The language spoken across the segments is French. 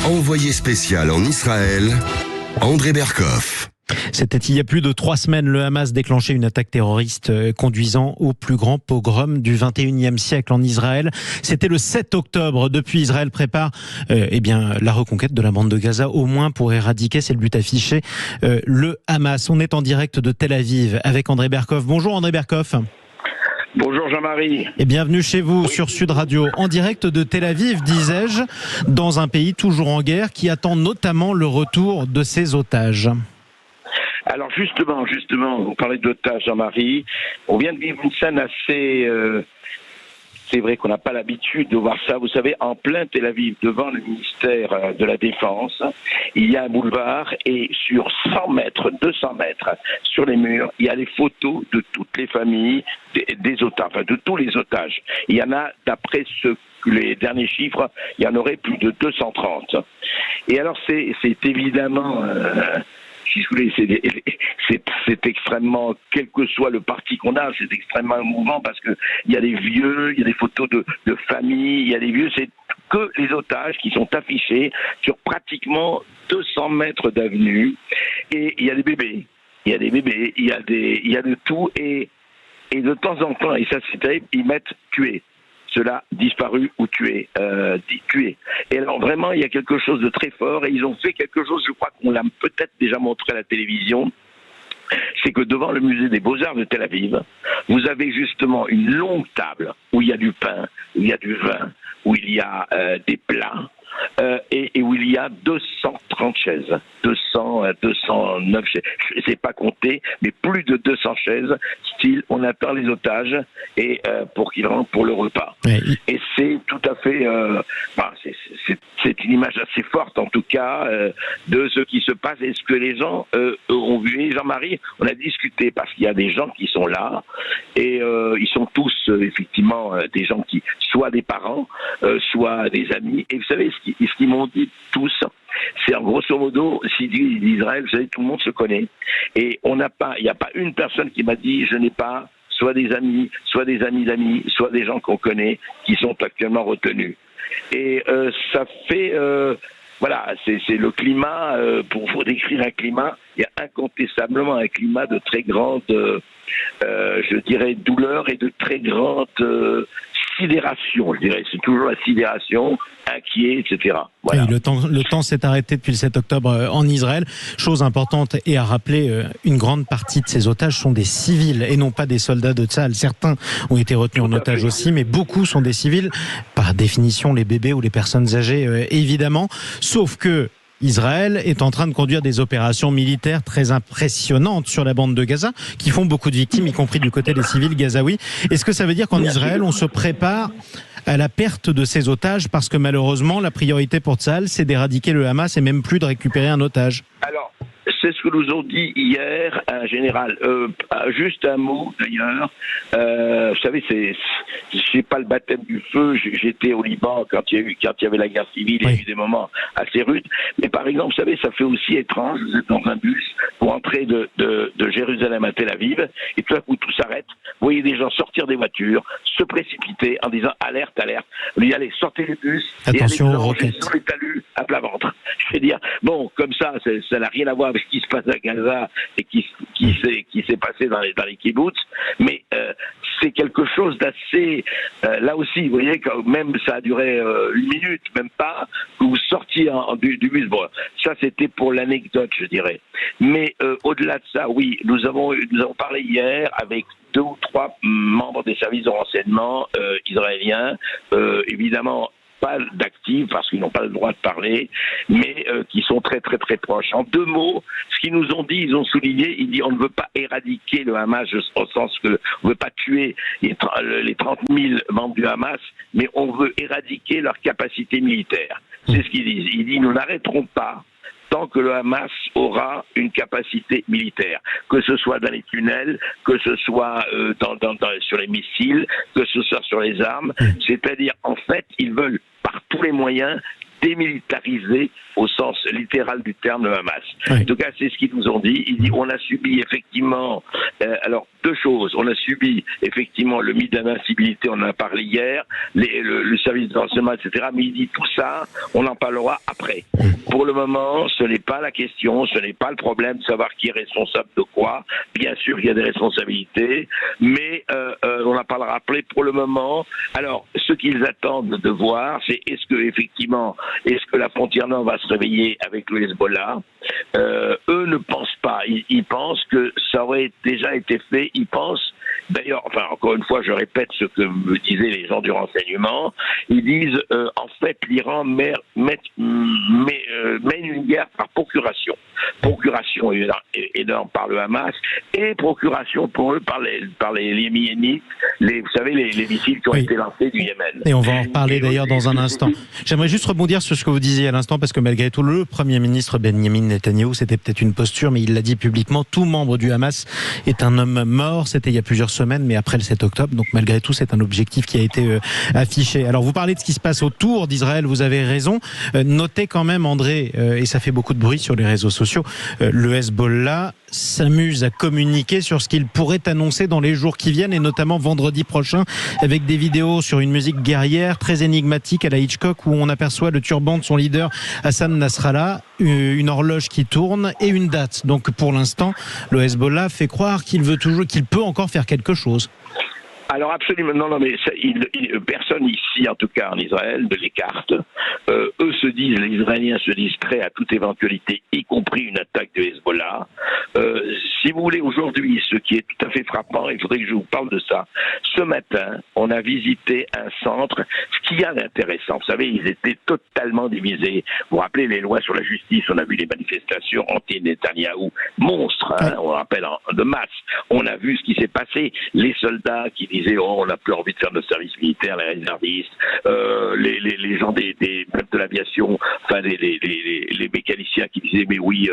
Envoyé spécial en Israël, André Berkoff. C'était il y a plus de 3 semaines, le Hamas déclenchait une attaque terroriste conduisant au plus grand pogrom du 21e siècle en Israël. C'était le 7 octobre. Depuis, Israël prépare la reconquête de la bande de Gaza, au moins pour éradiquer, c'est le but affiché, le Hamas. On est en direct de Tel Aviv avec André Berkoff. Bonjour André Berkoff. Bonjour Jean-Marie. Et bienvenue chez vous sur Sud Radio, en direct de Tel Aviv, disais-je, dans un pays toujours en guerre qui attend notamment le retour de ses otages. Alors justement, vous parlez d'otages, Jean-Marie. On vient de vivre une scène assez... C'est vrai qu'on n'a pas l'habitude de voir ça. Vous savez, en plein Tel Aviv, devant le ministère de la Défense, il y a un boulevard et sur 100 mètres, 200 mètres, sur les murs, il y a les photos de toutes les familles des otages, enfin de tous les otages. Il y en a, d'après les derniers chiffres, il y en aurait plus de 230. Et alors c'est évidemment... si vous voulez, c'est extrêmement, quel que soit le parti qu'on a, c'est extrêmement émouvant parce que il y a des vieux, il y a des photos de famille, il y a des vieux, c'est que les otages qui sont affichés sur pratiquement 200 mètres d'avenue, et il y a des bébés, il y a de tout, et de temps en temps, et ça c'est terrible, ils mettent tués. Cela disparu ou tué. Et alors vraiment, il y a quelque chose de très fort, et ils ont fait quelque chose, je crois qu'on l'a peut-être déjà montré à la télévision, c'est que devant le musée des Beaux-Arts de Tel Aviv, vous avez justement une longue table où il y a du pain, où il y a du vin, où il y a des plats, et où il y a 230 chaises, 209 chaises, je ne sais pas compter, mais plus de 200 chaises, style on attend les otages et pour qu'ils rentrent pour le repas. Oui. Et c'est tout à fait, c'est une image assez forte en tout cas de ce qui se passe et ce que les gens ont vu. Et Jean-Marie, on a discuté parce qu'il y a des gens qui sont là et ils sont tous effectivement des gens qui, soit des parents, soit des amis. Et vous savez ce qu'ils m'ont dit tous, c'est en grosso modo, si d'Israël, vous savez, tout le monde se connaît. Et il n'y a pas une personne qui m'a dit, je n'ai pas soit des amis, soit des amis d'amis, soit des gens qu'on connaît qui sont actuellement retenus. Et ça fait, c'est le climat, pour vous décrire un climat, il y a incontestablement un climat de très grande, je dirais, douleur et de très grande sidération, je dirais. C'est toujours la sidération, inquiet, etc. Voilà. Oui, le temps s'est arrêté depuis le 7 octobre en Israël. Chose importante et à rappeler, une grande partie de ces otages sont des civils et non pas des soldats de Tsahal. Certains ont été retenus en otage aussi, mais beaucoup sont des civils. Par définition, les bébés ou les personnes âgées, évidemment. Sauf que Israël est en train de conduire des opérations militaires très impressionnantes sur la bande de Gaza, qui font beaucoup de victimes, y compris du côté des civils gazaouis. Est-ce que ça veut dire qu'en Israël, on se prépare à la perte de ces otages parce que malheureusement, la priorité pour Tsahal, c'est d'éradiquer le Hamas et même plus de récupérer un otage? Alors, c'est ce que nous ont dit hier un général. Juste un mot d'ailleurs. Vous savez, c'est pas le baptême du feu. J'étais au Liban quand il y avait la guerre civile. Il y a eu des moments assez rudes. Mais par exemple, vous savez, ça fait aussi étrange. Vous êtes dans un bus pour entrer de Jérusalem à Tel Aviv, et tout à coup tout s'arrête. Vous voyez des gens sortir des voitures, se précipiter en disant alerte, alerte. Vous dites allez, sortez les bus. Attention et allez aux roquettes. sur les talus à plat ventre. Je veux dire, bon, comme ça n'a rien à voir avec ce qui se passe à Gaza et qui s'est passé dans les kibboutz, mais c'est quelque chose d'assez... là aussi, vous voyez, quand même ça a duré 1 minute, même pas, que vous sortiez du bus. Bon, ça c'était pour l'anecdote, je dirais. Mais au-delà de ça, oui, nous avons parlé hier avec 2 ou 3 membres des services de renseignement israéliens, évidemment pas d'actifs parce qu'ils n'ont pas le droit de parler, mais qui sont très très très proches. En 2 mots, ce qu'ils nous ont dit, ils ont souligné, ils disent on ne veut pas éradiquer le Hamas au sens que on ne veut pas tuer les 30 000 membres du Hamas, mais on veut éradiquer leur capacité militaire. C'est ce qu'ils disent. Ils disent nous n'arrêterons pas tant que le Hamas aura une capacité militaire, que ce soit dans les tunnels, que ce soit sur les missiles, que ce soit sur les armes. C'est-à-dire, en fait, ils veulent par tous les moyens démilitarisé au sens littéral du terme le Hamas. Oui. En tout cas, c'est ce qu'ils nous ont dit. Ils disent on a subi effectivement, alors deux choses. On a subi effectivement le mythe d'invincibilité, on en a parlé hier, le service de renseignement, etc. Mais il dit tout ça, on en parlera après. Pour le moment, ce n'est pas la question, ce n'est pas le problème de savoir qui est responsable de quoi. Bien sûr, il y a des responsabilités, mais on en parlera après. Pour le moment, alors ce qu'ils attendent de voir, c'est est-ce que la frontière nord va se réveiller avec le Hezbollah. Eux ne pensent pas. Ils pensent que ça aurait déjà été fait. Ils pensent, d'ailleurs, enfin encore une fois, je répète ce que me disaient les gens du renseignement. Ils disent en fait l'Iran mène une guerre par procuration. Procuration énorme par le Hamas et procuration pour eux par les Yéménites. Vous savez, les missiles qui ont été lancés du Yémen. Et on va en reparler d'ailleurs dans un instant. J'aimerais juste rebondir sur ce que vous disiez à l'instant, parce que malgré tout, le Premier ministre Benyamin Netanyahou, c'était peut-être une posture, mais il l'a dit publiquement, tout membre du Hamas est un homme mort. C'était il y a plusieurs semaines, mais après le 7 octobre. Donc malgré tout, c'est un objectif qui a été affiché. Alors vous parlez de ce qui se passe autour d'Israël, vous avez raison. Notez quand même, André, et ça fait beaucoup de bruit sur les réseaux sociaux, le Hezbollah s'amuse à communiquer sur ce qu'il pourrait annoncer dans les jours qui viennent, et notamment vendredi prochain, avec des vidéos sur une musique guerrière très énigmatique à la Hitchcock, où on aperçoit le turban de son leader Hassan Nasrallah, une horloge qui tourne et une date. Donc pour l'instant, le Hezbollah fait croire qu'il peut encore faire quelque chose. Alors absolument, non, mais personne ici, en tout cas en Israël, ne l'écarte. Les Israéliens se disent prêts à toute éventualité, y compris une attaque de Hezbollah. Si vous voulez, aujourd'hui, ce qui est tout à fait frappant, il faudrait que je vous parle de ça. Ce matin, on a visité un centre. Ce qu'il y a d'intéressant, vous savez, ils étaient totalement divisés. Vous vous rappelez les lois sur la justice, on a vu les manifestations anti-Netanyahou, monstres, on rappelle de masse. On a vu ce qui s'est passé, les soldats qui disaient on n'a plus envie de faire notre service militaire, les réservistes, les gens de l'aviation, enfin les mécaniciens qui disaient mais oui,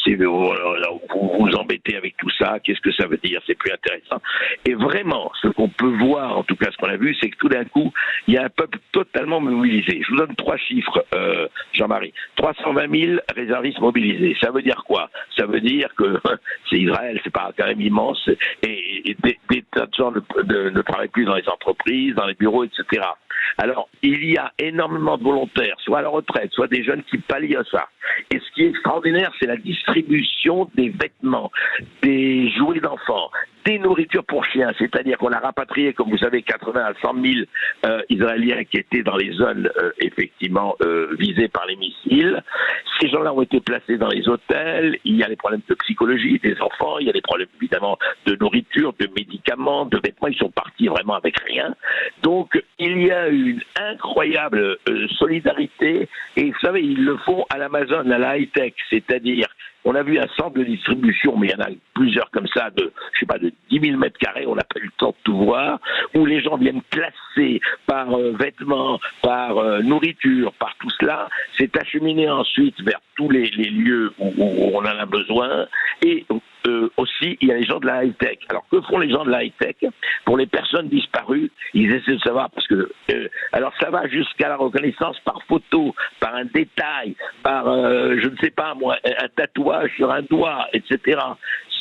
vous vous embêtez avec tout ça, qu'est-ce que ça veut dire, c'est plus intéressant. Et vraiment, ce qu'on peut voir, en tout cas ce qu'on a vu, c'est que tout d'un coup, il y a un peuple totalement mobilisé. Je vous donne 3 chiffres, Jean-Marie. 320 000 réservistes mobilisés. Ça veut dire quoi? Ça veut dire que c'est Israël, c'est pas quand même immense, et des tas de gens ne travaillent plus dans les entreprises, dans les bureaux, etc. Alors, il y a énormément de volontaires, soit à la retraite, soit des jeunes qui pallient à ça. Et ce qui est extraordinaire, c'est la distribution des vêtements, des jouets d'enfants, des nourritures pour chiens. C'est-à-dire qu'on a rapatrié, comme vous savez, 80 à 100 000 Israéliens qui étaient dans les zones effectivement visées par les missiles. Ces gens-là ont été placés dans les hôtels. Il y a les problèmes de psychologie des enfants, il y a des problèmes évidemment de nourriture, de médicaments, de vêtements. Ils sont partis vraiment avec rien. Donc, il y a une incroyable solidarité. Et vous savez, ils le font à l'Amazon, à la high-tech. C'est-à-dire, on a vu un centre de distribution, mais il y en a plusieurs comme ça, de 10 000 mètres carrés, on n'a pas eu le temps de tout voir, où les gens viennent classer par vêtements, par nourriture, par tout cela. C'est acheminé ensuite vers tous les lieux où on en a besoin. Et aussi, il y a les gens de la high-tech. Alors, que font les gens de la high-tech? Pour les personnes disparues, ils essaient de savoir, parce que... alors, ça va jusqu'à la reconnaissance par photo, par un détail, par, je ne sais pas moi, un tatouage sur un doigt, etc.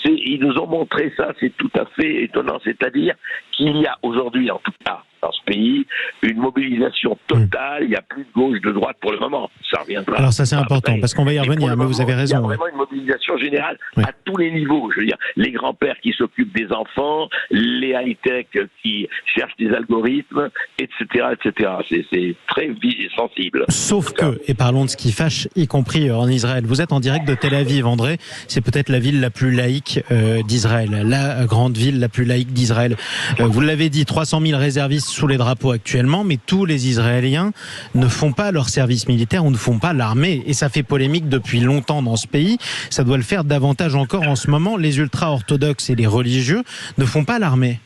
Ils nous ont montré ça, c'est tout à fait étonnant. C'est-à-dire qu'il y a aujourd'hui, en tout cas, dans ce pays, une mobilisation totale. Il n'y a plus de gauche, de droite pour le moment. Ça reviendra. Alors ça, c'est important, parce qu'on va y revenir, mais vous avez raison. Il y a vraiment une mobilisation générale à tous les niveaux. Je veux dire, les grands-pères qui s'occupent des enfants, les high-tech qui cherchent des algorithmes, etc., etc. C'est très sensible. Sauf que, et parlons de ce qui fâche, y compris en Israël. Vous êtes en direct de Tel Aviv, André. C'est peut-être la ville la plus laïque d'Israël, la grande ville la plus laïque d'Israël. Vous l'avez dit, 300 000 réservistes sous les drapeaux actuellement, mais tous les Israéliens ne font pas leur service militaire ou ne font pas l'armée. Et ça fait polémique depuis longtemps dans ce pays. Ça doit le faire davantage encore en ce moment. Les ultra-orthodoxes et les religieux ne font pas l'armée.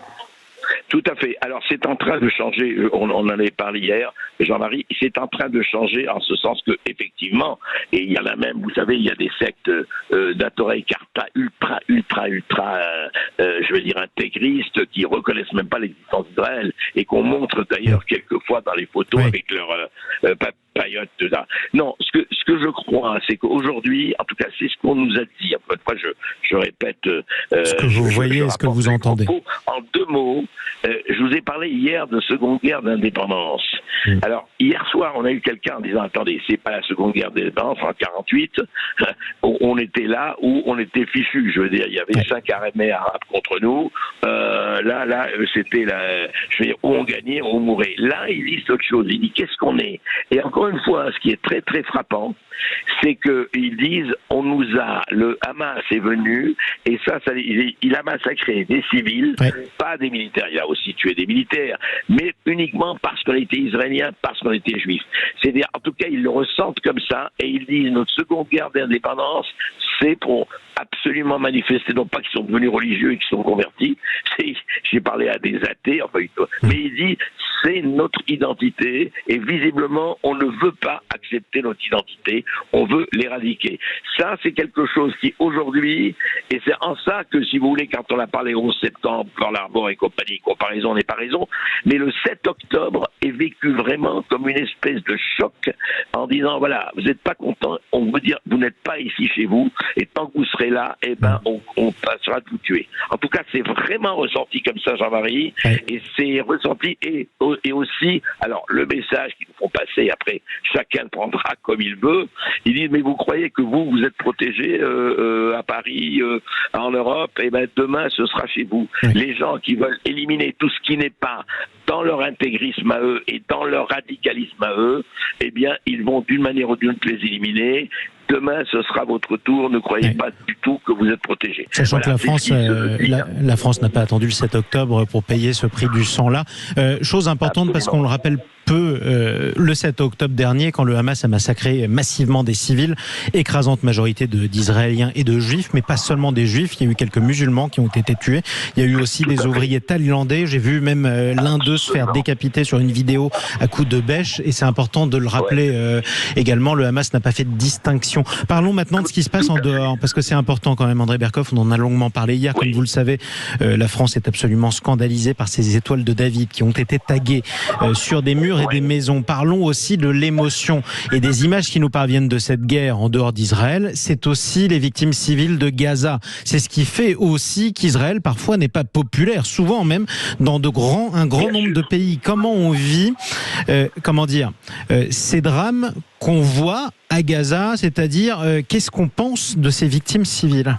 Tout à fait. Alors, c'est en train de changer. On en avait parlé hier, Jean-Marie. C'est en train de changer en ce sens que, effectivement, et il y en a même, vous savez, il y a des sectes d'Atorei Karta ultra, je veux dire, intégristes qui reconnaissent même pas l'existence d'Israël et qu'on montre d'ailleurs quelquefois dans les photos avec leur paillote de ça. Non, ce que je crois, c'est qu'aujourd'hui, en tout cas, c'est ce qu'on nous a dit. Encore une fois, je répète. Ce que vous voyez, ce que vous entendez. En 2 mots, je vous ai parlé hier de seconde guerre d'indépendance. Alors, hier soir, on a eu quelqu'un en disant, attendez, c'est pas la seconde guerre d'indépendance, en 48, on était là où on était fichus. Je veux dire, il y avait 5 armées arabes contre nous. Là, c'était je veux dire, où on gagnait, où on mourait. Là, il dit autre chose. Il dit, qu'est-ce qu'on est? Et encore une fois, ce qui est très, très frappant, c'est qu'ils disent, le Hamas est venu, et il a massacré des civils, pas des militaires. Il a aussi tué des militaires, mais uniquement parce qu'on était israélien, parce qu'on était juif. C'est-à-dire, en tout cas, ils le ressentent comme ça, et ils disent, notre seconde guerre d'indépendance, c'est pour absolument manifester, non pas qu'ils sont devenus religieux et qu'ils sont convertis, j'ai parlé à des athées, enfin, mais il dit, c'est notre identité, et visiblement, on ne veut pas accepter notre identité, on veut l'éradiquer. Ça, c'est quelque chose qui, aujourd'hui, et c'est en ça que, si vous voulez, quand on a parlé 11 septembre, Pearl Harbor et compagnie, comparaison n'est pas raison, mais le 7 octobre est vécu vraiment comme une espèce de choc en disant, voilà, vous n'êtes pas content, on veut dire, vous n'êtes pas ici chez vous, et tant que vous serez là, eh ben, on passera de vous tuer. En tout cas, c'est vraiment ressenti comme ça, Jean-Marie, et c'est ressenti, et aussi, alors, le message qu'ils nous font passer, après, chacun prendra comme il veut, ils disent, mais vous croyez que vous êtes protégés à Paris, en Europe, et ben demain, ce sera chez vous. Les gens qui veulent éliminer tout ce qui n'est pas dans leur intégrisme à eux et dans leur radicalisme à eux, eh bien, ils vont d'une manière ou d'une autre les éliminer. Demain, ce sera votre tour. Ne croyez pas du tout que vous êtes protégés. Sachant que la France n'a pas attendu le 7 octobre pour payer ce prix du sang-là. Chose importante, parce qu'on le rappelle peu, le 7 octobre dernier, quand le Hamas a massacré massivement des civils, écrasante majorité d'Israéliens et de Juifs, mais pas seulement des Juifs, il y a eu quelques musulmans qui ont été tués. Il y a eu aussi des ouvriers thaïlandais. J'ai vu même l'un d'eux se faire décapiter sur une vidéo à coups de bêche, et c'est important de le rappeler également, le Hamas n'a pas fait de distinction. Parlons maintenant de ce qui se passe en dehors, parce que c'est important quand même, André Berkoff, on en a longuement parlé hier, comme vous le savez, la France est absolument scandalisée par ces étoiles de David qui ont été taguées sur des murs et des maisons. Parlons aussi de l'émotion et des images qui nous parviennent de cette guerre en dehors d'Israël. C'est aussi les victimes civiles de Gaza. C'est ce qui fait aussi qu'Israël parfois n'est pas populaire, souvent même dans un grand nombre de pays. Comment on vit, ces drames qu'on voit à Gaza, c'est-à-dire qu'est-ce qu'on pense de ces victimes civiles?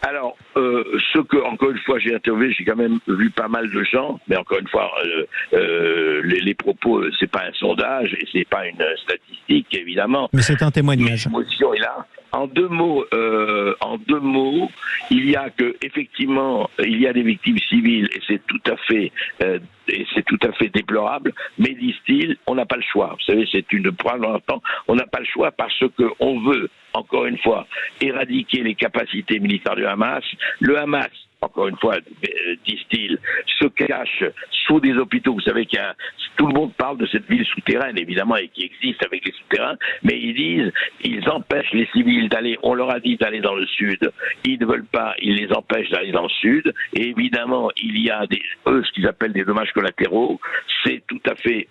Alors, encore une fois, j'ai interviewé, j'ai quand même vu pas mal de gens, mais encore une fois, les propos, c'est pas un sondage et c'est pas une statistique, évidemment. Mais c'est un témoignage. L'émotion est là. En deux mots, il y a effectivement, il y a des victimes civiles et c'est tout à fait déplorable. Mais disent-ils, on n'a pas le choix. Vous savez, c'est une preuve dans le temps. On n'a pas le choix parce que on veut, encore une fois, éradiquer les capacités militaires du Hamas. Le Hamas, encore une fois, disent-ils, se cache sous des hôpitaux. Vous savez tout le monde parle de cette ville souterraine, évidemment, et qui existe avec les souterrains, mais ils empêchent les civils d'aller, on leur a dit d'aller dans le sud, ils ne veulent pas, ils les empêchent d'aller dans le sud, et évidemment, il y a ce qu'ils appellent des dommages collatéraux, c'est tout à fait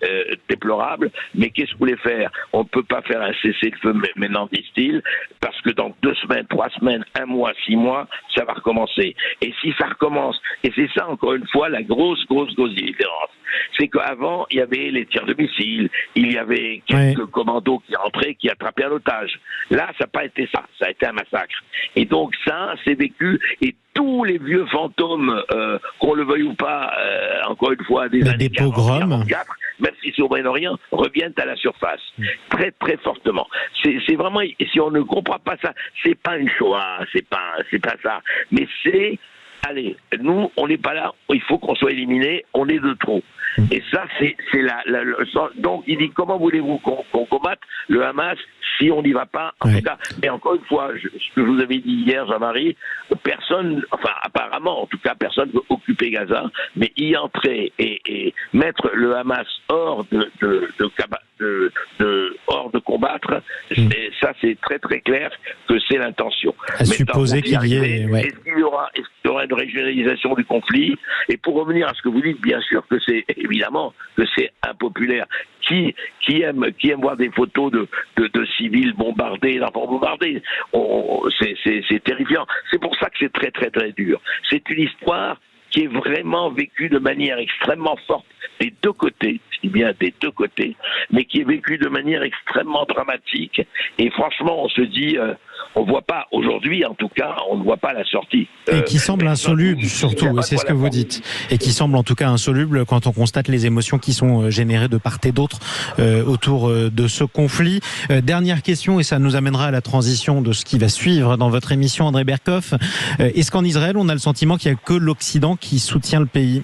déplorable, mais qu'est-ce que vous voulez faire? On ne peut pas faire un cessez-le-feu maintenant, disent-ils, parce que dans 2 semaines, 3 semaines, 1 mois, 6 mois, ça va recommencer. Et si ça recommence, et c'est ça encore une fois la grosse différence, c'est qu'avant il y avait les tirs de missiles, il y avait quelques commandos qui rentraient, qui attrapaient un otage. Là, ça n'a pas été ça, ça a été un massacre. Et donc ça, c'est vécu, et tous les vieux fantômes, qu'on le veuille ou pas, encore une fois, des années 44, même si c'est au Moyen-Orient, reviennent à la surface, très très fortement. C'est vraiment, si on ne comprend pas ça, c'est pas une Shoah, c'est pas ça, mais c'est, allez, nous, on n'est pas là, il faut qu'on soit éliminé, on est de trop. Et ça, c'est donc il dit, comment voulez-vous qu'on combatte le Hamas si on n'y va pas, en tout cas. Et encore une fois, ce que je vous avais dit hier, Jean-Marie, apparemment, en tout cas, personne ne veut occuper Gaza, mais y entrer et mettre le Hamas hors hors de combattre, c'est très très clair que c'est l'intention. À supposer qu'il y ait... Est-ce qu'il y aura une régionalisation du conflit. Et pour revenir à ce que vous dites, bien sûr que c'est évidemment que c'est impopulaire. Qui aime voir des photos de civils bombardés, d'enfants bombardés? C'est terrifiant. C'est pour ça que c'est très très très dur. C'est une histoire qui est vraiment vécue de manière extrêmement forte des deux côtés, je dis bien des deux côtés, mais qui est vécue de manière extrêmement dramatique. Et franchement, on se dit, on voit pas, aujourd'hui en tout cas, on ne voit pas la sortie. Et qui semble insoluble surtout, et c'est ce que vous dites. Et qui semble en tout cas insoluble quand on constate les émotions qui sont générées de part et d'autre autour de ce conflit. Dernière question, et ça nous amènera à la transition de ce qui va suivre dans votre émission, André Berkoff. Est-ce qu'en Israël, on a le sentiment qu'il n'y a que l'Occident qui soutient le pays ?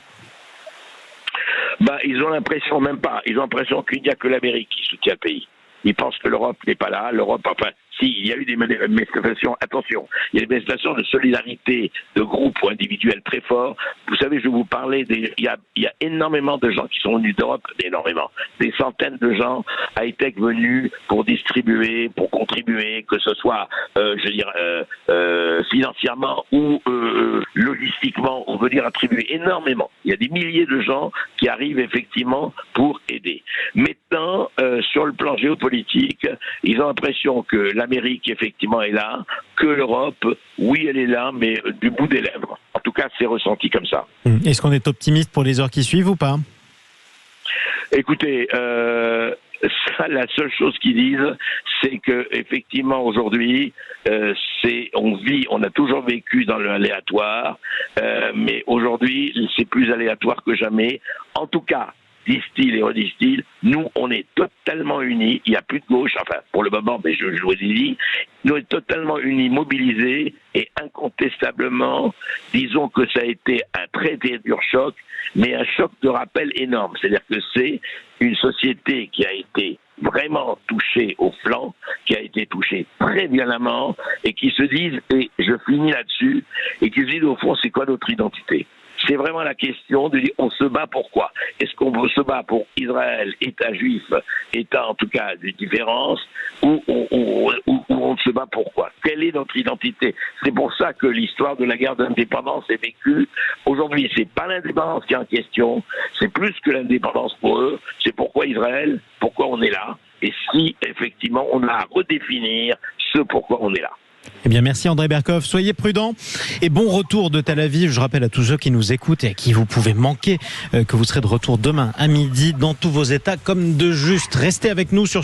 Ils ont l'impression, même pas, ils ont l'impression qu'il n'y a que l'Amérique qui soutient le pays. Ils pensent que l'Europe n'est pas là. L'Europe, enfin, si, il y a eu des manifestations, attention, il y a des manifestations de solidarité de groupes ou individuels très forts. Vous savez, je vous parlais, il y a énormément de gens qui sont venus d'Europe, des centaines de gens high-tech venus pour distribuer, pour contribuer, que ce soit, financièrement ou logistiquement, on veut dire attribuer énormément. Il y a des milliers de gens qui arrivent effectivement pour aider. Maintenant, sur le plan géopolitique, ils ont l'impression que l'Amérique, effectivement, est là, que l'Europe, oui, elle est là, mais du bout des lèvres. En tout cas, c'est ressenti comme ça. Est-ce qu'on est optimiste pour les heures qui suivent ou pas ? Écoutez, ça, la seule chose qu'ils disent, c'est que effectivement aujourd'hui, on a toujours vécu dans l'aléatoire, mais aujourd'hui, c'est plus aléatoire que jamais. En tout cas, disent-ils et redisent-ils, nous, on est totalement unis, il n'y a plus de gauche, enfin, pour le moment, mais je vous l'ai dit, nous sommes totalement unis, mobilisés, et incontestablement, disons que ça a été un très très dur choc, mais un choc de rappel énorme. C'est-à-dire que c'est une société qui a été vraiment touchée au flanc, qui a été touchée très violemment, et qui se disent, et je finis là-dessus, et qui se disent, au fond, c'est quoi notre identité ? C'est vraiment la question de dire on se bat pour quoi ? Est-ce qu'on se bat pour Israël, État juif, État en tout cas de différence, ou on se bat pour quoi ? Quelle est notre identité ? C'est pour ça que l'histoire de la guerre d'indépendance est vécue. Aujourd'hui, c'est pas l'indépendance qui est en question, c'est plus que l'indépendance pour eux, c'est pourquoi Israël, pourquoi on est là, et si effectivement on a à redéfinir ce pourquoi on est là. Eh bien, merci André Berkoff. Soyez prudents et bon retour de Tel Aviv. Je rappelle à tous ceux qui nous écoutent et à qui vous pouvez manquer que vous serez de retour demain à midi dans tous vos états comme de juste. Restez avec nous sur